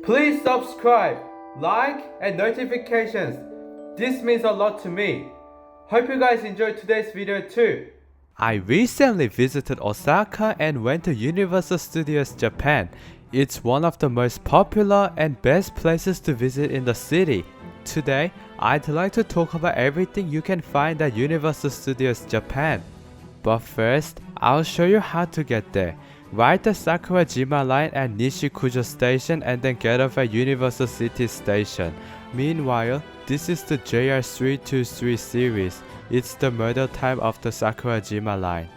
Please subscribe, like, and notifications. This means a lot to me. Hope you guys enjoyed today's video too. I recently visited Osaka and went to Universal Studios Japan. It's one of the most popular and best places to visit in the city. Today, I'd like to talk about everything you can find at Universal Studios Japan. But first, I'll show you how to get there. Ride the Sakurajima line at Nishikujo Station and then get off at Universal City Station. Meanwhile, this is the JR 323 series. It's the model type of the Sakurajima line.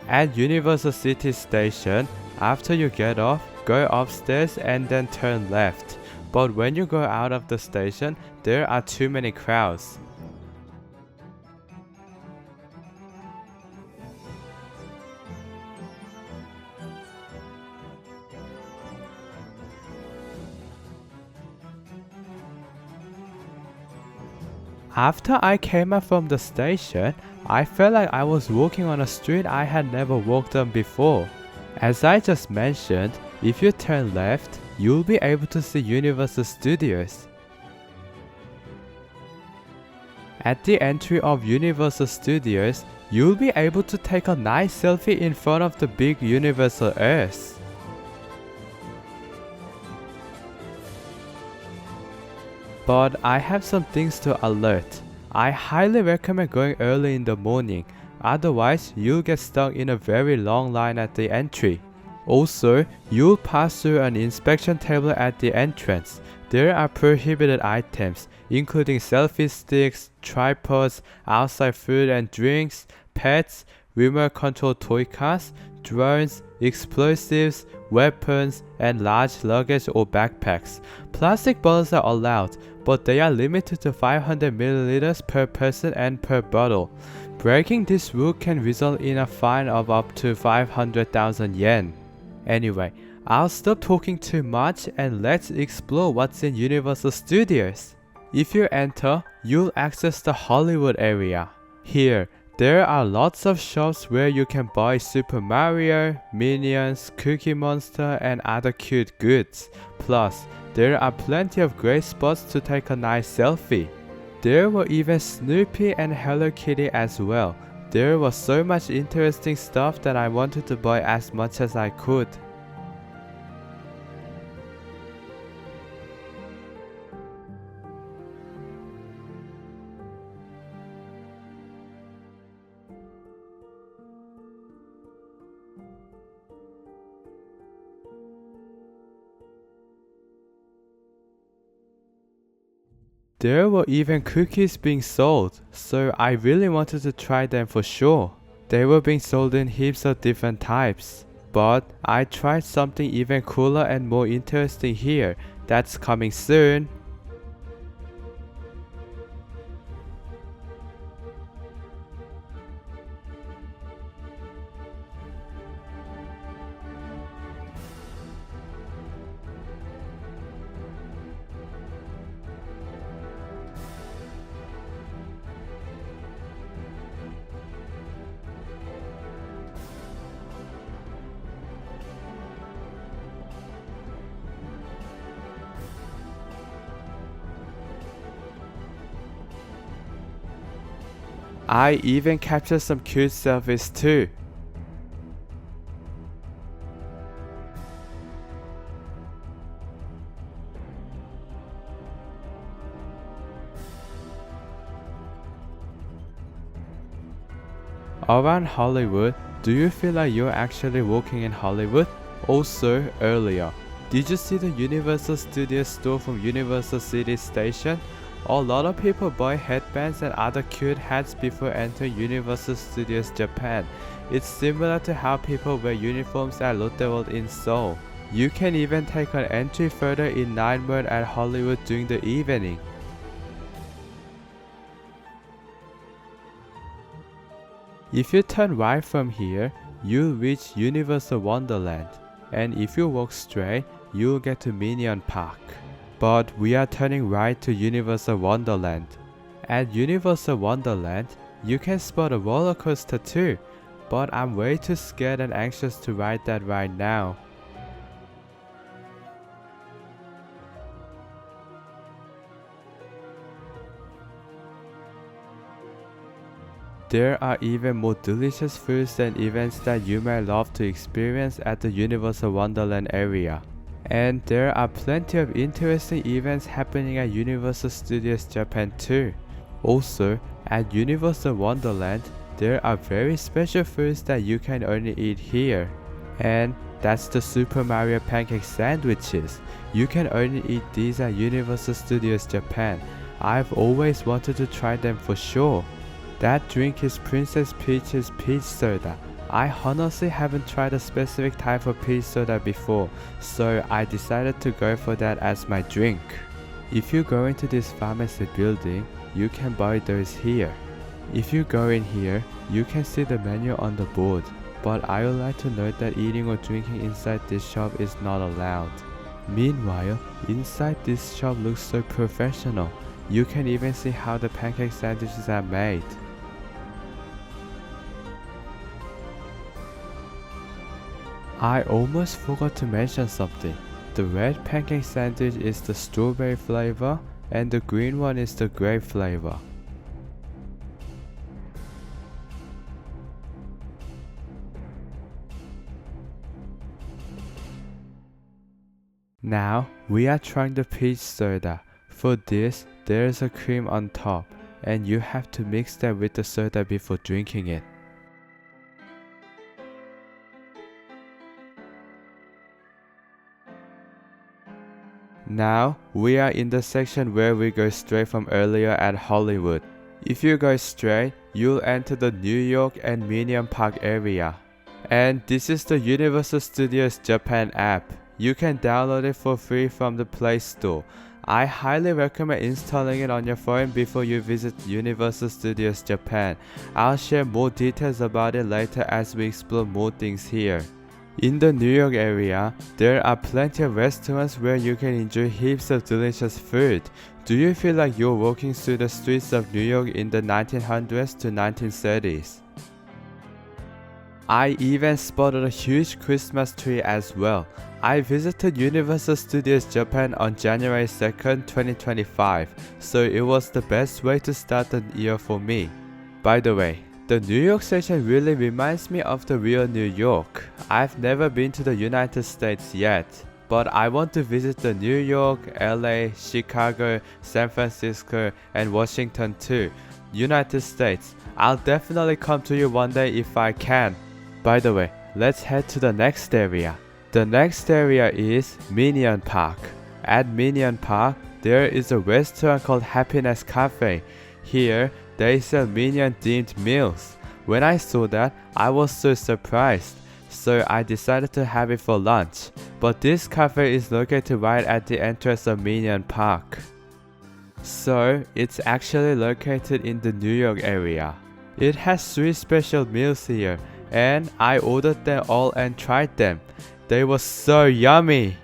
At Universal City Station, after you get off, go upstairs and then turn left. But when you go out of the station, there are too many crowds. After I came out from the station, I felt like I was walking on a street I had never walked on before. As I just mentioned, if you turn left, you'll be able to see Universal Studios. At the entry of Universal Studios, you'll be able to take a nice selfie in front of the big Universal Earth. But I have some things to alert. I highly recommend going early in the morning, otherwise you'll get stuck in a very long line at the entry. Also, you'll pass through an inspection table at the entrance. There are prohibited items, including selfie sticks, tripods, outside food and drinks, pets, remote-controlled toy cars, drones, explosives, weapons, and large luggage or backpacks. Plastic bottles are allowed, but they are limited to 500 milliliters per person and per bottle. Breaking this rule can result in a fine of up to 500,000 yen. Anyway, I'll stop talking too much and let's explore what's in Universal Studios. If you enter, you'll access the Hollywood area. Here, there are lots of shops where you can buy Super Mario, Minions, Cookie Monster, and other cute goods. Plus, there are plenty of great spots to take a nice selfie. There were even Snoopy and Hello Kitty as well. There was so much interesting stuff that I wanted to buy as much as I could. There were even cookies being sold, so I really wanted to try them for sure. They were being sold in heaps of different types. But I tried something even cooler and more interesting here. That's coming soon. I even captured some cute selfies too. Around Hollywood, do you feel like you're actually walking in Hollywood? Also, earlier, did you see the Universal Studios store from Universal City Station? A lot of people buy headbands and other cute hats before entering Universal Studios Japan. It's similar to how people wear uniforms at Lotte World in Seoul. You can even take an entry photo in night mode at Hollywood during the evening. If you turn right from here, you'll reach Universal Wonderland. And if you walk straight, you'll get to Minion Park. But we are turning right to Universal Wonderland. At Universal Wonderland, you can spot a roller coaster too, but I'm way too scared and anxious to ride that right now. There are even more delicious foods and events that you may love to experience at the Universal Wonderland area. And there are plenty of interesting events happening at Universal Studios Japan too. Also, at Universal Wonderland, there are very special foods that you can only eat here. And that's the Super Mario Pancake sandwiches. You can only eat these at Universal Studios Japan. I've always wanted to try them for sure. That drink is Princess Peach's peach soda. I honestly haven't tried a specific type of peach soda before, so I decided to go for that as my drink. If you go into this pharmacy building, you can buy those here. If you go in here, you can see the menu on the board, but I would like to note that eating or drinking inside this shop is not allowed. Meanwhile, inside this shop looks so professional. You can even see how the pancake sandwiches are made. I almost forgot to mention something. The red pancake sandwich is the strawberry flavor and the green one is the grape flavor. Now we are trying the peach soda. For this, there is a cream on top and you have to mix that with the soda before drinking it. Now, we are in the section where we go straight from earlier at Hollywood. If you go straight, you'll enter the New York and Minion Park area. And this is the Universal Studios Japan app. You can download it for free from the Play Store. I highly recommend installing it on your phone before you visit Universal Studios Japan. I'll share more details about it later as we explore more things here. In the New York area, there are plenty of restaurants where you can enjoy heaps of delicious food. Do you feel like you're walking through the streets of New York in the 1900s to 1930s? I even spotted a huge Christmas tree as well. I visited Universal Studios Japan on January 2nd, 2025, so it was the best way to start the year for me. By the way, the New York station really reminds me of the real New York. I've never been to the United States yet, but I want to visit the New York, LA, Chicago, San Francisco, and Washington too. United States. I'll definitely come to you one day if I can. By the way, let's head to the next area. The next area is Minion Park. At Minion Park, there is a restaurant called Happiness Cafe. Here, they sell Minion themed meals. When I saw that, I was so surprised. So I decided to have it for lunch. But this cafe is located right at the entrance of Minion Park. So it's actually located in the New York area. It has 3 special meals here, and I ordered them all and tried them. They were so yummy!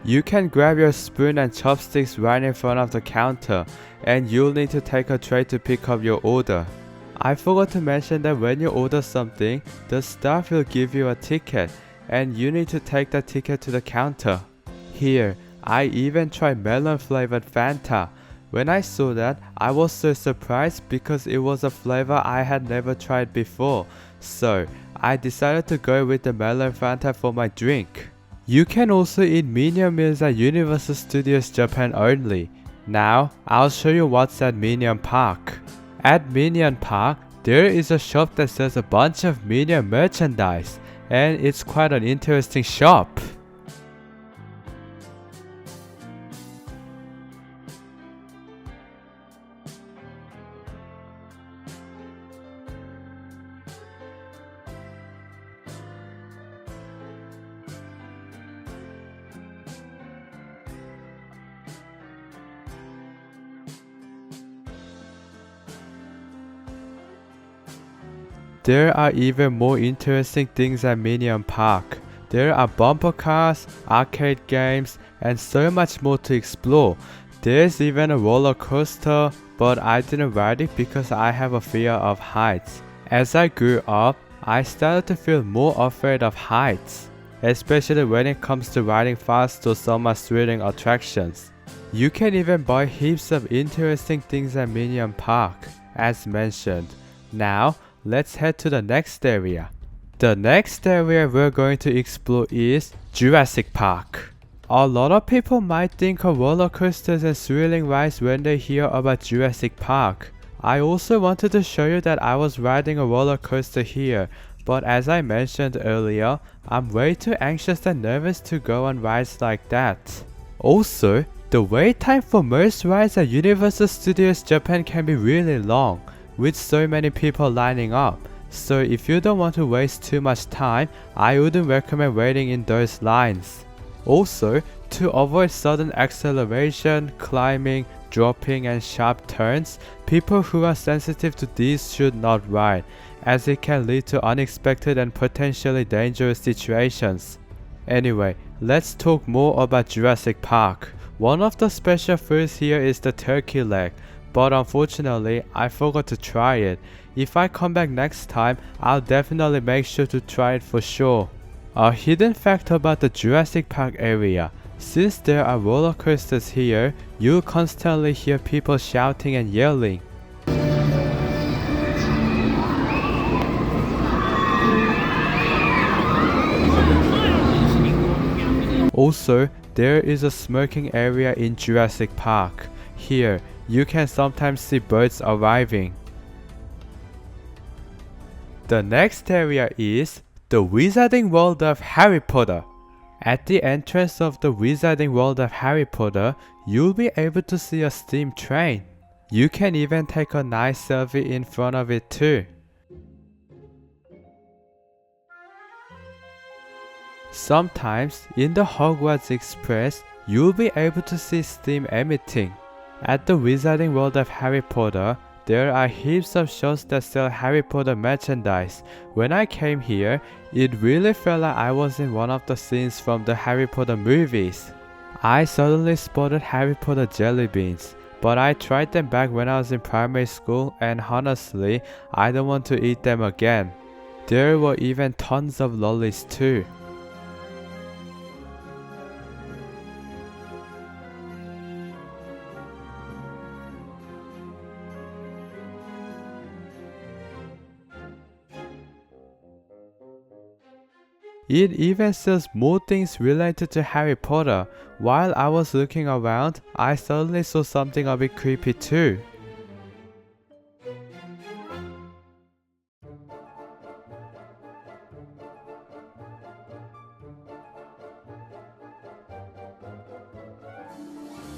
You can grab your spoon and chopsticks right in front of the counter, and you'll need to take a tray to pick up your order. I forgot to mention that when you order something, the staff will give you a ticket, and you need to take that ticket to the counter. Here, I even tried melon flavored Fanta. When I saw that, I was so surprised because it was a flavor I had never tried before. So, I decided to go with the melon Fanta for my drink. You can also eat Minion Meals at Universal Studios Japan only. Now, I'll show you what's at Minion Park. At Minion Park, there is a shop that sells a bunch of Minion merchandise, and it's quite an interesting shop. There are even more interesting things at Minion Park. There are bumper cars, arcade games, and so much more to explore. There's even a roller coaster, but I didn't ride it because I have a fear of heights. As I grew up, I started to feel more afraid of heights, especially when it comes to riding fast or some thrilling attractions. You can even buy heaps of interesting things at Minion Park, as mentioned. Now, let's head to the next area. The next area we're going to explore is Jurassic Park. A lot of people might think of roller coasters and thrilling rides when they hear about Jurassic Park. I also wanted to show you that I was riding a roller coaster here, but as I mentioned earlier, I'm way too anxious and nervous to go on rides like that. Also, the wait time for most rides at Universal Studios Japan can be really long, with so many people lining up. So if you don't want to waste too much time, I wouldn't recommend waiting in those lines. Also, to avoid sudden acceleration, climbing, dropping and sharp turns, people who are sensitive to these should not ride, as it can lead to unexpected and potentially dangerous situations. Anyway, let's talk more about Jurassic Park. One of the special foods here is the turkey leg, but unfortunately, I forgot to try it. If I come back next time, I'll definitely make sure to try it for sure. A hidden fact about the Jurassic Park area. Since there are roller coasters here, you'll constantly hear people shouting and yelling. Also, there is a smoking area in Jurassic Park. Here, you can sometimes see birds arriving. The next area is the Wizarding World of Harry Potter. At the entrance of the Wizarding World of Harry Potter, you'll be able to see a steam train. You can even take a nice selfie in front of it too. Sometimes, in the Hogwarts Express, you'll be able to see steam emitting. At the Wizarding World of Harry Potter, there are heaps of shops that sell Harry Potter merchandise. When I came here, it really felt like I was in one of the scenes from the Harry Potter movies. I suddenly spotted Harry Potter jelly beans, but I tried them back when I was in primary school and honestly, I don't want to eat them again. There were even tons of lollies too. It even sells more things related to Harry Potter. While I was looking around, I suddenly saw something a bit creepy too.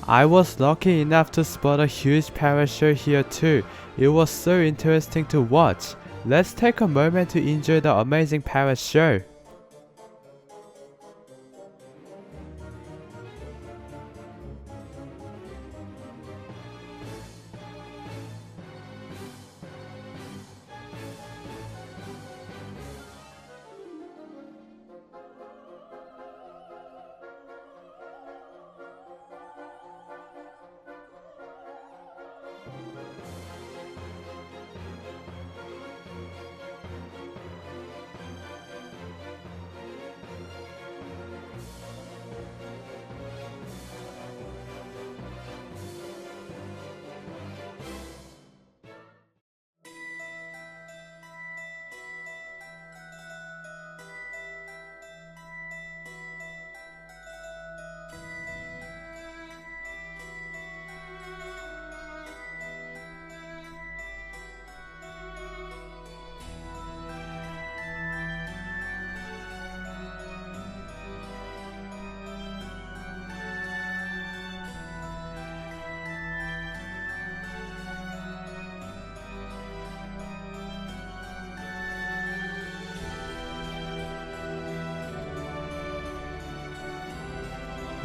I was lucky enough to spot a huge parrot show here too. It was so interesting to watch. Let's take a moment to enjoy the amazing parrot show.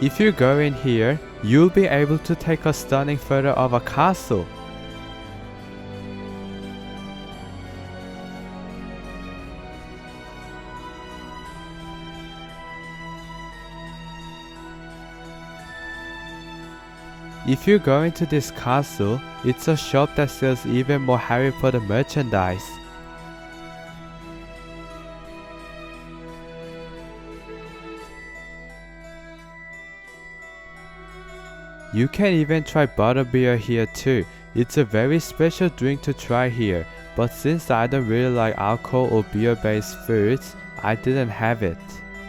If you go in here, you'll be able to take a stunning photo of a castle. If you go into this castle, it's a shop that sells even more Harry Potter merchandise. You can even try butterbeer here too. It's a very special drink to try here, but since I don't really like alcohol or beer-based foods, I didn't have it.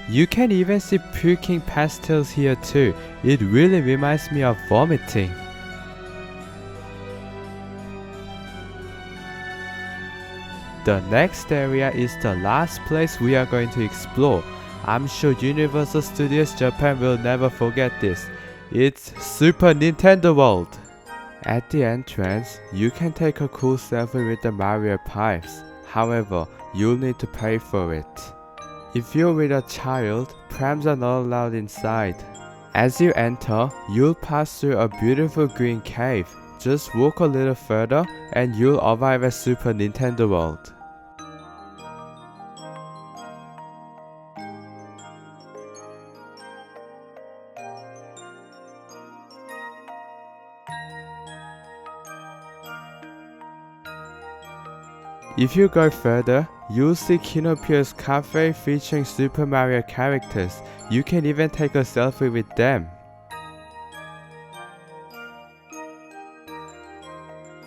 You can even see puking pastels here too. It really reminds me of vomiting. The next area is the last place we are going to explore. I'm sure Universal Studios Japan will never forget this. It's Super Nintendo World. At the entrance, you can take a cool selfie with the Mario pipes. However, you'll need to pay for it. If you're with a child, prams are not allowed inside. As you enter, you'll pass through a beautiful green cave. Just walk a little further and you'll arrive at Super Nintendo World. If you go further, you'll see Kinopio's cafe featuring Super Mario characters. You can even take a selfie with them.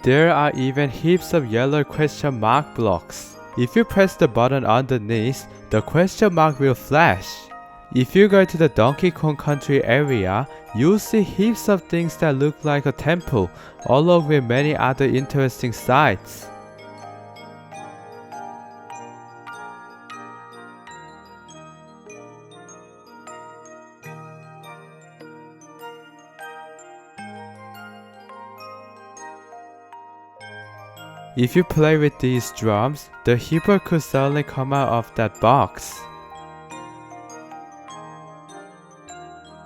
There are even heaps of yellow question mark blocks. If you press the button underneath, the question mark will flash. If you go to the Donkey Kong Country area, you'll see heaps of things that look like a temple, along with many other interesting sights. If you play with these drums, the hippo could suddenly come out of that box.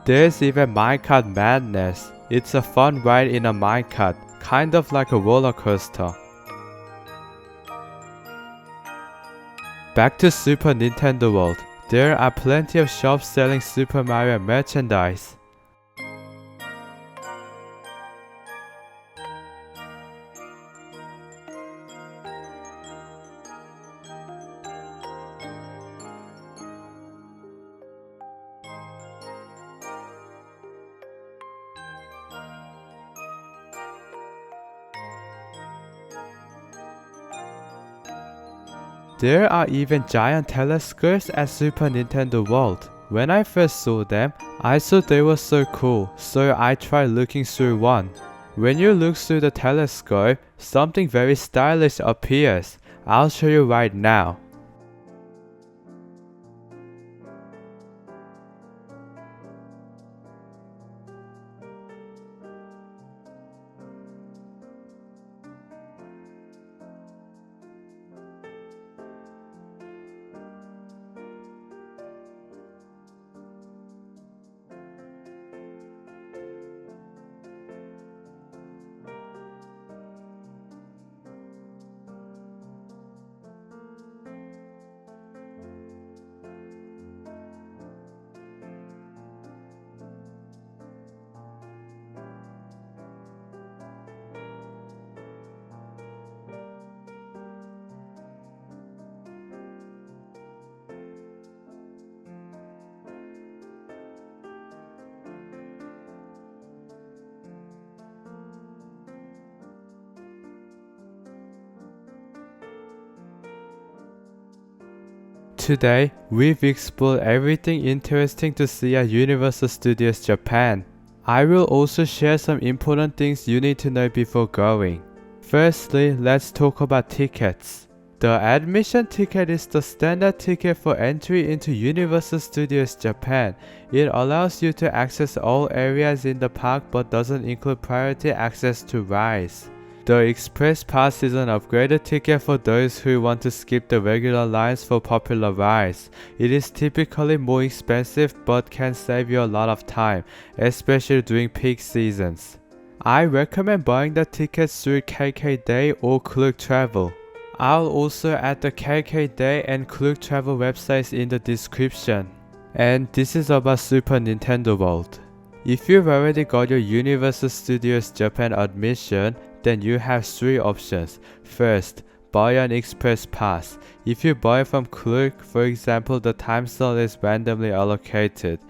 There's even minecart madness. It's a fun ride in a minecart, kind of like a roller coaster. Back to Super Nintendo World. There are plenty of shops selling Super Mario merchandise. There are even giant telescopes at Super Nintendo World. When I first saw them, I thought they were so cool, so I tried looking through one. When you look through the telescope, something very stylish appears. I'll show you right now. Today, we've explored everything interesting to see at Universal Studios Japan. I will also share some important things you need to know before going. Firstly, let's talk about tickets. The admission ticket is the standard ticket for entry into Universal Studios Japan. It allows you to access all areas in the park but doesn't include priority access to rides. The Express Pass is an upgraded ticket for those who want to skip the regular lines for popular rides. It is typically more expensive but can save you a lot of time, especially during peak seasons. I recommend buying the tickets through KK Day or Klook Travel. I'll also add the KK Day and Klook Travel websites in the description. And this is about Super Nintendo World. If you've already got your Universal Studios Japan admission, then you have 3 options. First, buy an express pass. If you buy from Klook, for example, the time slot is randomly allocated.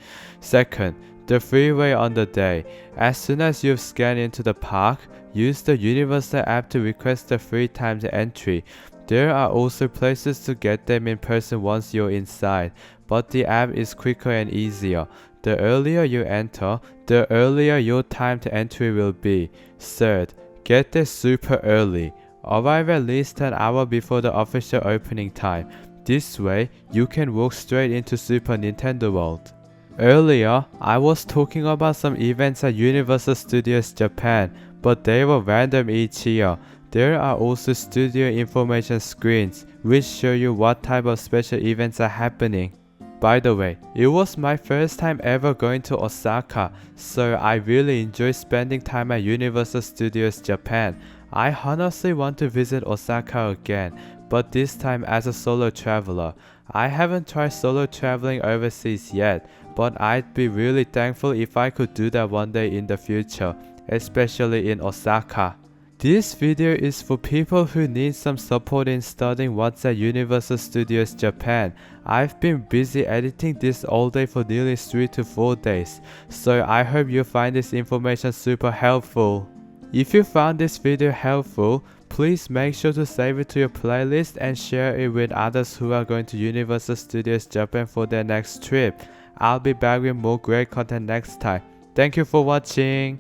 Second, the freeway on the day. As soon as you've scanned into the park, use the Universal app to request the free timed entry. There are also places to get them in person once you're inside, but the app is quicker and easier. The earlier you enter, the earlier your timed entry will be. Third, get there super early. Arrive at least an hour before the official opening time. This way, you can walk straight into Super Nintendo World. Earlier, I was talking about some events at Universal Studios Japan, but they were random each year. There are also studio information screens, which show you what type of special events are happening. By the way, it was my first time ever going to Osaka, so I really enjoy spending time at Universal Studios Japan. I honestly want to visit Osaka again, but this time as a solo traveler. I haven't tried solo traveling overseas yet, but I'd be really thankful if I could do that one day in the future, especially in Osaka. This video is for people who need some support in studying what's at Universal Studios Japan. I've been busy editing this all day for nearly 3 to 4 days, so I hope you find this information super helpful. If you found this video helpful, please make sure to save it to your playlist and share it with others who are going to Universal Studios Japan for their next trip. I'll be back with more great content next time. Thank you for watching.